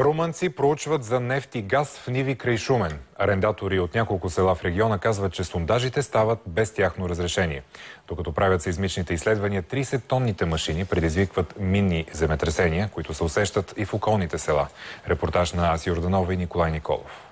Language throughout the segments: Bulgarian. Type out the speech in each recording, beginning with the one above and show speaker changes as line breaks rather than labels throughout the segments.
Румънци проучват за нефт и газ в ниви край Шумен. Арендатори от няколко села в региона казват, че сондажите стават без тяхно разрешение. Докато правят сеизмичните изследвания, 30-тонните машини предизвикват минни земетресения, които се усещат и в околните села. Репортаж на Аси Йорданова и Николай Николов.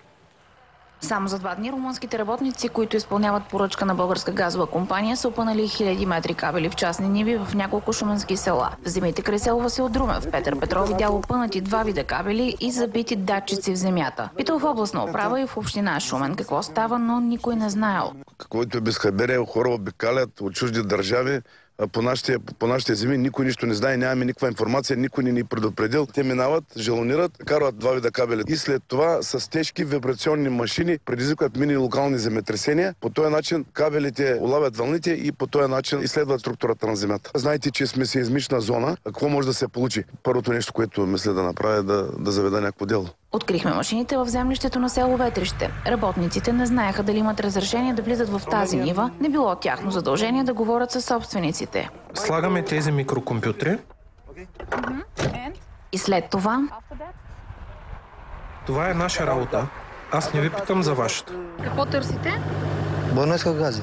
Само за 2 дни румънските работници, които изпълняват поръчка на българска газова компания, са опънали хиляди метри кабели в частни ниви в няколко шуменски села. В земите край село Васил Друмев Петър Петров видял опънати 2 вида кабели и забити датчици в земята. Питал в областна управа и в община Шумен какво става, но никой не знаел.
Каквото е безхаберие, хора обикалят от чужди държави. По нашите земи никой нищо не знае, нямаме никаква информация, никой не ни предупредил. Те минават, желонират, карват 2 вида кабели. И след това с тежки вибрационни машини предизвикват мини локални земетресения. По този начин кабелите улавят вълните и по този начин изследват структурата на земята. Знаете, че сме сеизмична зона. Какво може да се получи? Първото нещо, което мисля да направя е да заведа някакво дело.
Открихме машините в землището на село Ветрище. Работниците не знаеха дали имат разрешение да влизат в тази нива. Не било тяхно задължение да говорят със собствениците.
Слагаме тези микрокомпютри.
И след това...
Това е наша работа. Аз не ви питам за вашата.
Какво търсите?
Българска газа.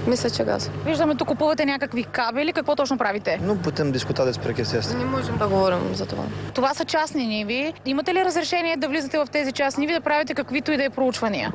Мисля, че газ.
Виждаме, тук купувате някакви кабели. Какво точно правите?
Ну, putem discuta despre chestia asta.
Не можем да говорим за това.
Това са частни ниви. Имате ли разрешение да влизате в тези частни ниви, да правите каквито и да е проучвания?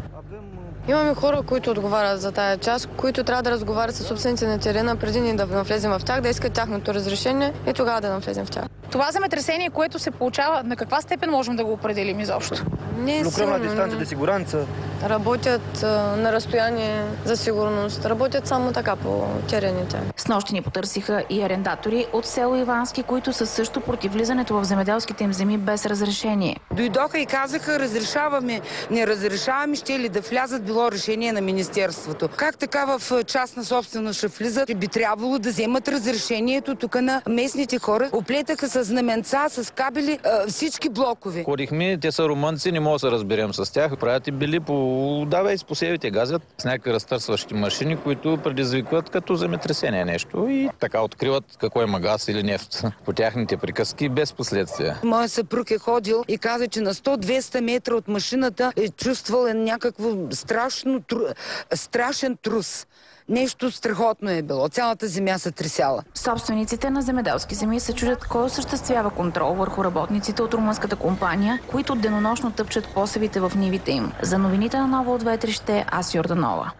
Имаме хора, които отговарят за тая част, които трябва да разговарят с собствениците на терена, преди ни да навлезем в тях, да искат тяхното разрешение и тогава да навлезем в тях.
Това земетресение, което се получава, на каква степен можем да го определим изобщо?
Не е
Lucrăm la distanță de siguranță.
Работят на разстояние за сигурност. Работят само така по терените.
Снощи ни потърсиха и арендатори от село Ивански, които са също против влизането в земеделските им земи без разрешение.
Дойдоха и казаха, разрешаваме, не разрешаваме, ще ли да влязат, било решение на министерството. Как така в частна собственост ще влизат? Би трябвало да вземат разрешението тук на местните хора. Оплетаха с знаменца, с кабели всички блокове.
Ходихме, те са румънци, не мога да се разберем с тях. Правят и били по севите газят с някакви разтърсващи машини, които предизвикват като земетресение нещо и така откриват какво има газ или нефт по тяхните приказки без последствия.
Моя съпруг е ходил и каза, че на 100-200 метра от машината е чувствал някакво страшен трус. Нещо страхотно е било. Цялата земя се тресяла.
Собствениците на земеделски земи се чудят кой осъществява контрол върху работниците от румънската компания, които денонощно тъпчат посевите в нивите им. За новините на Ново от Ветрище, Аси Йорданова.